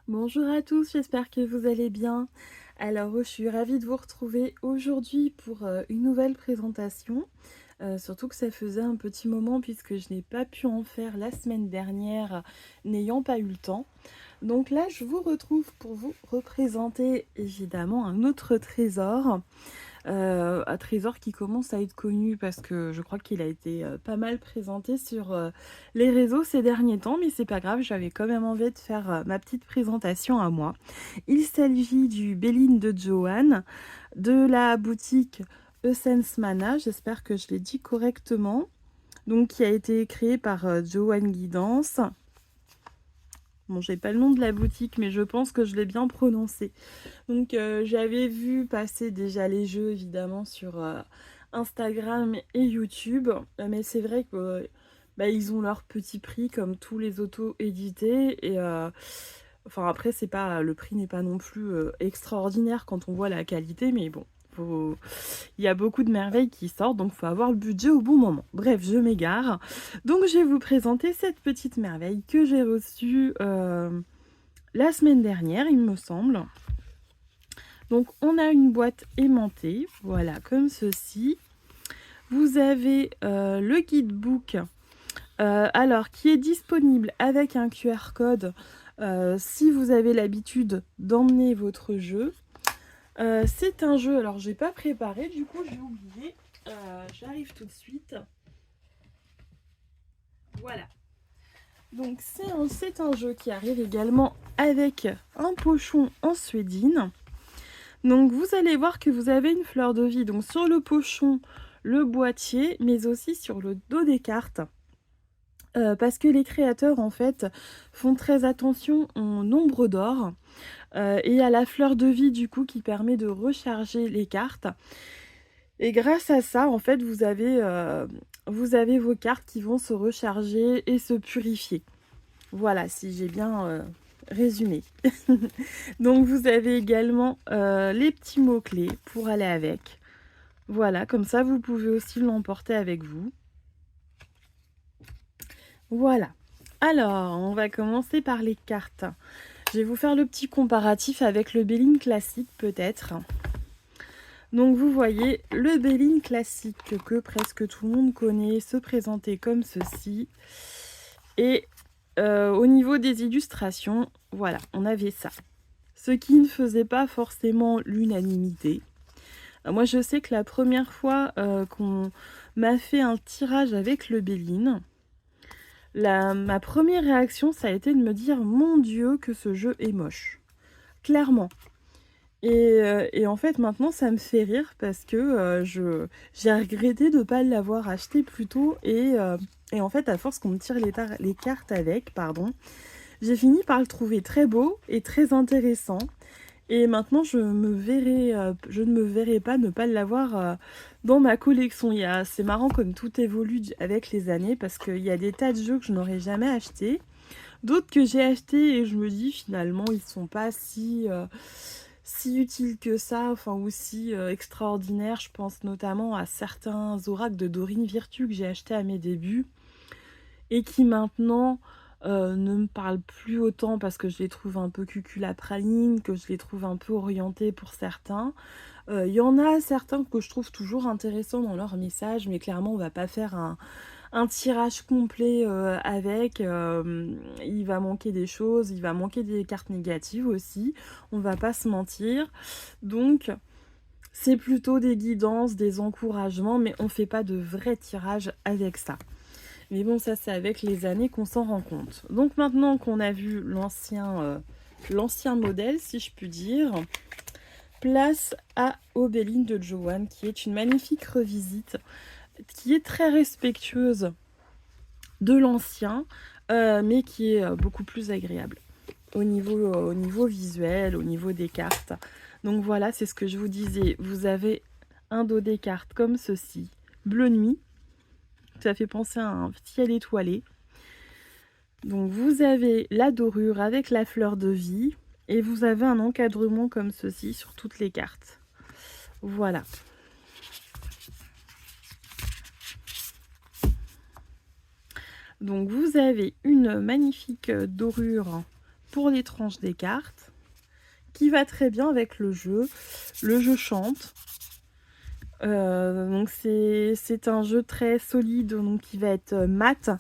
Bonjour à tous, j'espère que vous allez bien. Alors, je suis ravie de vous retrouver aujourd'hui pour une nouvelle présentation. Surtout que ça faisait un petit moment puisque je n'ai pas pu en faire la semaine dernière, n'ayant pas eu le temps. Donc là, je vous retrouve pour vous représenter évidemment un autre trésor. Un trésor qui commence à être connu parce que je crois qu'il a été pas mal présenté sur les réseaux ces derniers temps, mais c'est pas grave, j'avais quand même envie de faire ma petite présentation à moi. Il s'agit du Béline de Joanne, de la boutique Essence Mana, j'espère que je l'ai dit correctement, donc qui a été créé par Joanne Guidance. Bon, j'ai pas le nom de la boutique, mais je pense que je l'ai bien prononcé. Donc j'avais vu passer déjà les jeux évidemment sur Instagram et YouTube, mais c'est vrai que bah, ils ont leur petit prix comme tous les auto-édités et enfin après c'est pas le prix n'est pas non plus extraordinaire quand on voit la qualité, mais bon. Il y a beaucoup de merveilles qui sortent, donc il faut avoir le budget au bon moment. Bref, je m'égare. Donc je vais vous présenter cette petite merveille que j'ai reçue la semaine dernière, il me semble. Donc on a une boîte aimantée, voilà, comme ceci. Vous avez le guidebook, alors qui est disponible avec un QR code si vous avez l'habitude d'emmener votre jeu. C'est un jeu, alors j'ai pas préparé, du coup j'ai oublié. J'arrive tout de suite. Voilà. Donc c'est un jeu qui arrive également avec un pochon en suédine. Donc vous allez voir que vous avez une fleur de vie donc sur le pochon, le boîtier, mais aussi sur le dos des cartes. Parce que les créateurs en fait font très attention au nombre d'or et à la fleur de vie du coup qui permet de recharger les cartes. Et grâce à ça en fait vous avez vos cartes qui vont se recharger et se purifier. Voilà, si j'ai bien résumé. Donc vous avez également les petits mots-clés pour aller avec. Voilà, comme ça vous pouvez aussi l'emporter avec vous. Voilà. Alors, on va commencer par les cartes. Je vais vous faire le petit comparatif avec le Béline classique peut-être. Donc vous voyez le Béline classique que presque tout le monde connaît se présenter comme ceci. Et au niveau des illustrations, voilà, on avait ça. Ce qui ne faisait pas forcément l'unanimité. Moi, je sais que la première fois qu'on m'a fait un tirage avec le Béline, ma première réaction, ça a été de me dire « Mon Dieu, que ce jeu est moche !» Clairement. Et en fait, maintenant, ça me fait rire parce que j'ai regretté de ne pas l'avoir acheté plus tôt. Et en fait, à force qu'on me tire les cartes avec, pardon, j'ai fini par le trouver très beau et très intéressant. Et maintenant, je ne me verrai pas ne pas l'avoir dans ma collection. C'est marrant comme tout évolue avec les années parce qu'il y a des tas de jeux que je n'aurais jamais achetés. D'autres que j'ai achetés et je me dis finalement, ils sont pas si utiles que ça, enfin aussi extraordinaires. Je pense notamment à certains oracles de Dorine Virtue que j'ai achetés à mes débuts et qui maintenant ne me parlent plus autant parce que je les trouve un peu cuculapraline, que je les trouve un peu orientés pour certains. Il y en a certains que je trouve toujours intéressants dans leur message, mais clairement on va pas faire un tirage complet avec. Il va manquer des choses, il va manquer des cartes négatives aussi, on va pas se mentir. Donc c'est plutôt des guidances, des encouragements, mais on fait pas de vrais tirages avec ça. Mais bon, ça c'est avec les années qu'on s'en rend compte. Donc maintenant qu'on a vu l'ancien modèle, si je puis dire, place au Béline de Joanne, qui est une magnifique revisite, qui est très respectueuse de l'ancien, mais qui est beaucoup plus agréable au niveau visuel, au niveau des cartes. Donc voilà, c'est ce que je vous disais. Vous avez un dos des cartes comme ceci, bleu nuit. Ça fait penser à un ciel étoilé. Donc vous avez la dorure avec la fleur de vie et vous avez un encadrement comme ceci sur toutes les cartes. Voilà. Donc vous avez une magnifique dorure pour les tranches des cartes, qui va très bien avec le jeu. Le jeu chante. Donc c'est un jeu très solide, donc qui va être mat,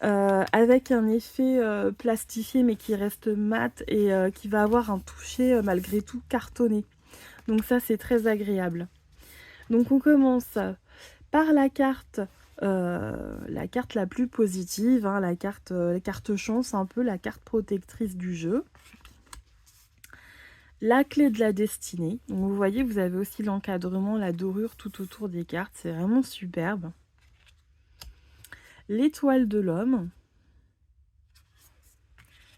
avec un effet plastifié mais qui reste mat et qui va avoir un toucher malgré tout cartonné. Donc ça c'est très agréable. Donc on commence par la carte la plus positive, hein, la carte chance, un peu la carte protectrice du jeu. La clé de la destinée. Donc vous voyez, vous avez aussi l'encadrement, la dorure tout autour des cartes. C'est vraiment superbe. L'étoile de l'homme.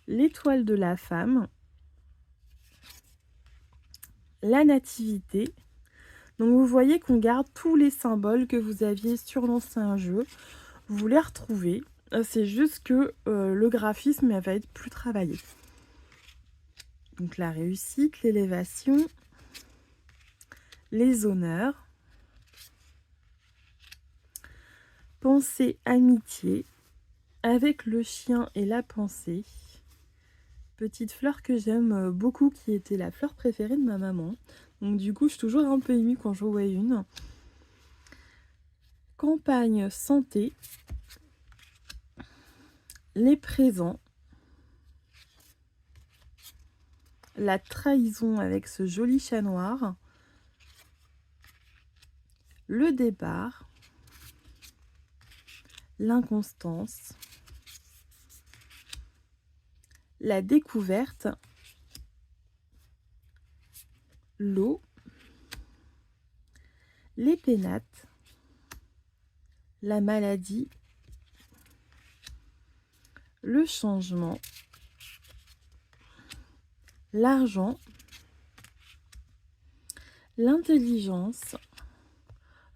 L'étoile de la femme. La nativité. Donc vous voyez qu'on garde tous les symboles que vous aviez sur l'ancien jeu. Vous les retrouvez. C'est juste que le graphisme va être plus travaillé. Donc la réussite, l'élévation, les honneurs, pensée, amitié, avec le chien et la pensée. Petite fleur que j'aime beaucoup, qui était la fleur préférée de ma maman. Donc du coup, je suis toujours un peu émue quand je vois une. Campagne, santé, les présents, la trahison avec ce joli chat noir, le départ, l'inconstance, la découverte, l'eau, les pénates, la maladie, le changement, l'argent, l'intelligence,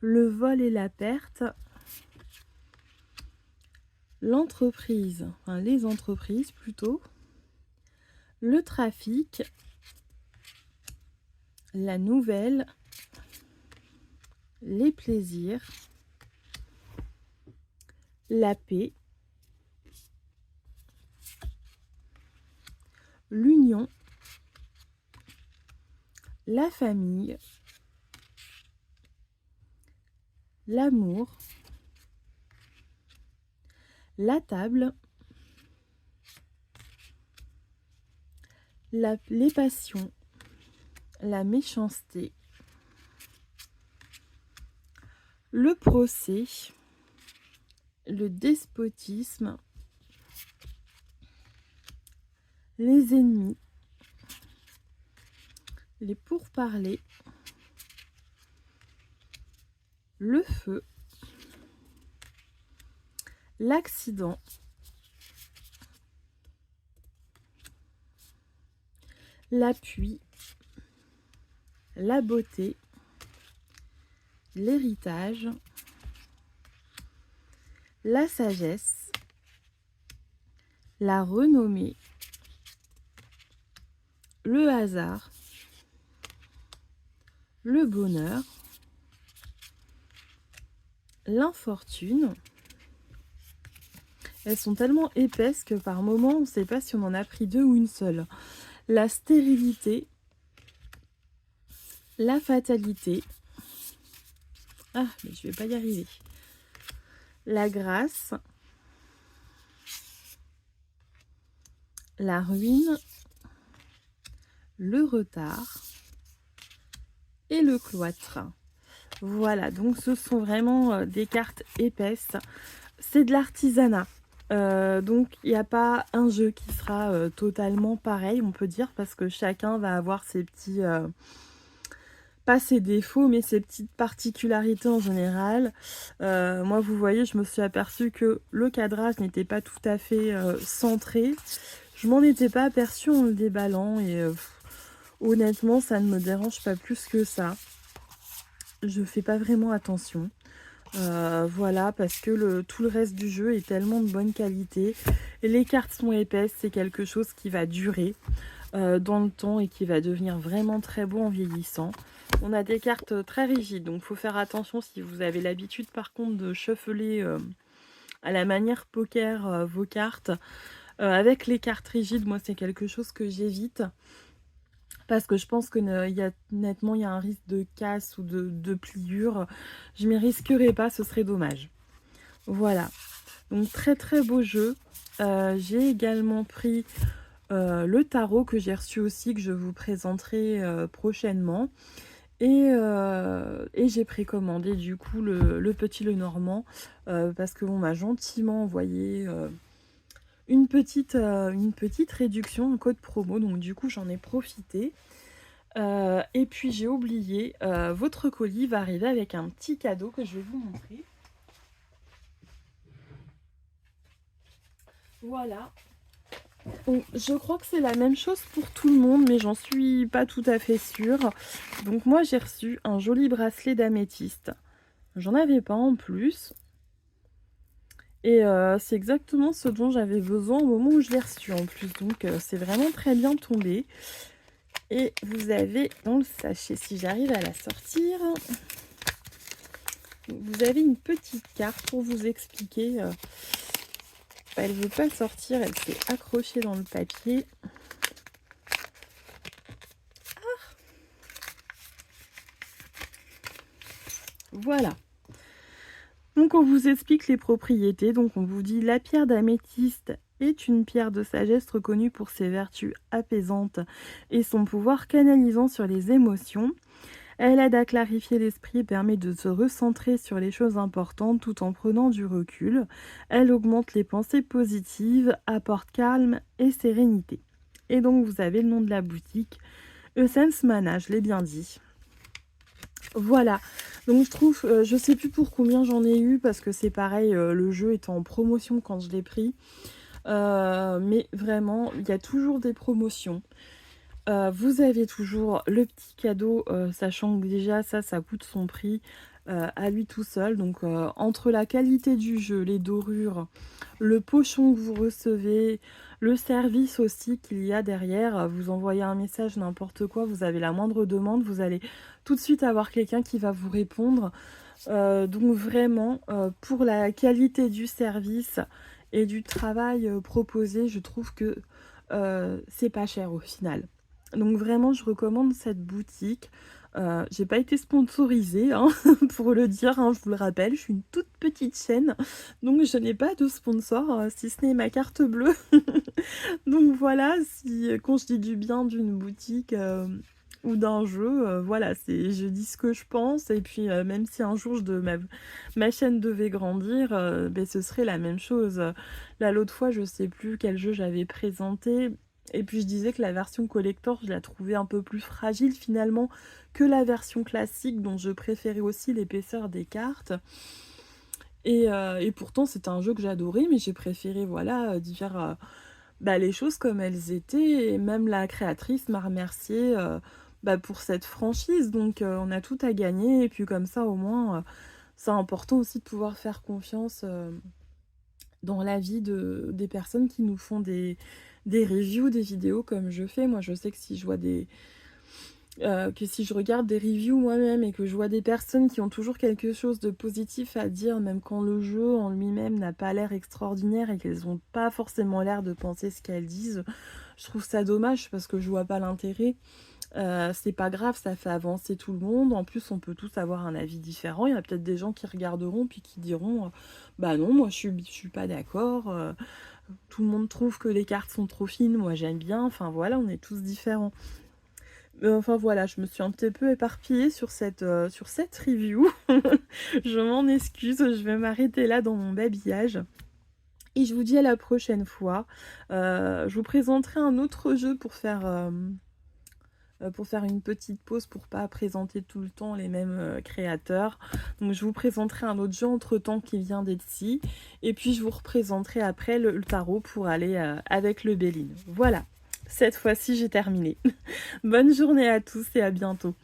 le vol et la perte, l'entreprise, enfin les entreprises plutôt, le trafic, la nouvelle, les plaisirs, la paix, l'union, la famille, l'amour, la table, les passions, la méchanceté, le procès, le despotisme, les ennemis, les pourparlers, le feu, l'accident, l'appui, la beauté, l'héritage, la sagesse, la renommée, le hasard, le bonheur, l'infortune. Elles sont tellement épaisses que par moments, on ne sait pas si on en a pris deux ou une seule. La stérilité, la fatalité. Ah, mais je vais pas y arriver. La grâce, la ruine, le retard et le cloître. Voilà, donc ce sont vraiment des cartes épaisses. C'est de l'artisanat. Donc il n'y a pas un jeu qui sera totalement pareil, on peut dire, parce que chacun va avoir ses petits... pas ses défauts, mais ses petites particularités en général. Moi, vous voyez, je me suis aperçue que le cadrage n'était pas tout à fait centré. Je m'en étais pas aperçue en le déballant et honnêtement, ça ne me dérange pas plus que ça. Je fais pas vraiment attention. Voilà, parce que tout le reste du jeu est tellement de bonne qualité. Et les cartes sont épaisses, c'est quelque chose qui va durer dans le temps et qui va devenir vraiment très beau en vieillissant. On a des cartes très rigides, donc il faut faire attention si vous avez l'habitude par contre de shuffler à la manière poker vos cartes. Avec les cartes rigides, moi, c'est quelque chose que j'évite parce que je pense que honnêtement, il y a un risque de casse ou de pliure. Je m'y risquerai pas, ce serait dommage. Voilà, donc très très beau jeu. J'ai également pris le tarot que j'ai reçu aussi, que je vous présenterai prochainement. Et j'ai précommandé du coup le petit Lenormand parce qu'on m'a gentiment envoyé une petite réduction, un code promo, donc du coup j'en ai profité. Et puis j'ai oublié, votre colis va arriver avec un petit cadeau que je vais vous montrer. Voilà. Donc, je crois que c'est la même chose pour tout le monde, mais j'en suis pas tout à fait sûre. Donc moi j'ai reçu un joli bracelet d'améthyste. J'en avais pas en plus. Et c'est exactement ce dont j'avais besoin au moment où je l'ai reçu en plus. Donc c'est vraiment très bien tombé. Et vous avez dans le sachet, si j'arrive à la sortir, vous avez une petite carte pour vous expliquer. Elle ne veut pas sortir, elle s'est accrochée dans le papier. Voilà. Donc on vous explique les propriétés. Donc on vous dit la pierre d'améthyste est une pierre de sagesse reconnue pour ses vertus apaisantes et son pouvoir canalisant sur les émotions. Elle aide à clarifier l'esprit et permet de se recentrer sur les choses importantes tout en prenant du recul. Elle augmente les pensées positives, apporte calme et sérénité. Et donc vous avez le nom de la boutique, Essence Mana, je l'ai bien dit. Voilà, donc je trouve, je sais plus pour combien j'en ai eu parce que c'est pareil, le jeu était en promotion quand je l'ai pris. Mais vraiment, il y a toujours des promotions. Vous avez toujours le petit cadeau, sachant que déjà ça coûte son prix à lui tout seul. Donc entre la qualité du jeu, les dorures, le pochon que vous recevez, le service aussi qu'il y a derrière, vous envoyez un message, n'importe quoi, vous avez la moindre demande, vous allez tout de suite avoir quelqu'un qui va vous répondre. Donc vraiment, pour la qualité du service et du travail proposé, je trouve que c'est pas cher au final. Donc vraiment, je recommande cette boutique. J'ai pas été sponsorisée, hein, pour le dire, hein, je vous le rappelle, je suis une toute petite chaîne, donc je n'ai pas de sponsor, si ce n'est ma carte bleue. Donc voilà, si quand je dis du bien d'une boutique ou d'un jeu, voilà, je dis ce que je pense, et puis même si un jour ma chaîne devait grandir, ben, ce serait la même chose. Là, l'autre fois, je sais plus quel jeu j'avais présenté. Et puis je disais que la version collector, je la trouvais un peu plus fragile finalement que la version classique, dont je préférais aussi l'épaisseur des cartes. Et pourtant c'était un jeu que j'adorais, mais j'ai préféré voilà, dire les choses comme elles étaient. Et même la créatrice m'a remercié pour cette franchise. Donc on a tout à gagner. Et puis comme ça au moins, c'est important aussi de pouvoir faire confiance dans la vie des personnes qui nous font des reviews, des vidéos comme je fais. Moi, je sais que si je vois que si je regarde des reviews moi-même et que je vois des personnes qui ont toujours quelque chose de positif à dire, même quand le jeu en lui-même n'a pas l'air extraordinaire et qu'elles n'ont pas forcément l'air de penser ce qu'elles disent, je trouve ça dommage parce que je vois pas l'intérêt. C'est pas grave, ça fait avancer tout le monde. En plus, on peut tous avoir un avis différent. Il y a peut-être des gens qui regarderont puis qui diront bah non, moi je suis pas d'accord. Tout le monde trouve que les cartes sont trop fines, moi j'aime bien. Enfin voilà, on est tous différents. Enfin voilà, je me suis un petit peu éparpillée sur cette review. Je m'en excuse, je vais m'arrêter là dans mon babillage. Et je vous dis à la prochaine fois. Je vous présenterai un autre jeu pour faire une petite pause pour pas présenter tout le temps les mêmes créateurs. Donc je vous présenterai un autre jeu entre temps qui vient d'Etsy. Et puis je vous représenterai après le tarot pour aller avec le Béline. Voilà, cette fois-ci j'ai terminé. Bonne journée à tous et à bientôt.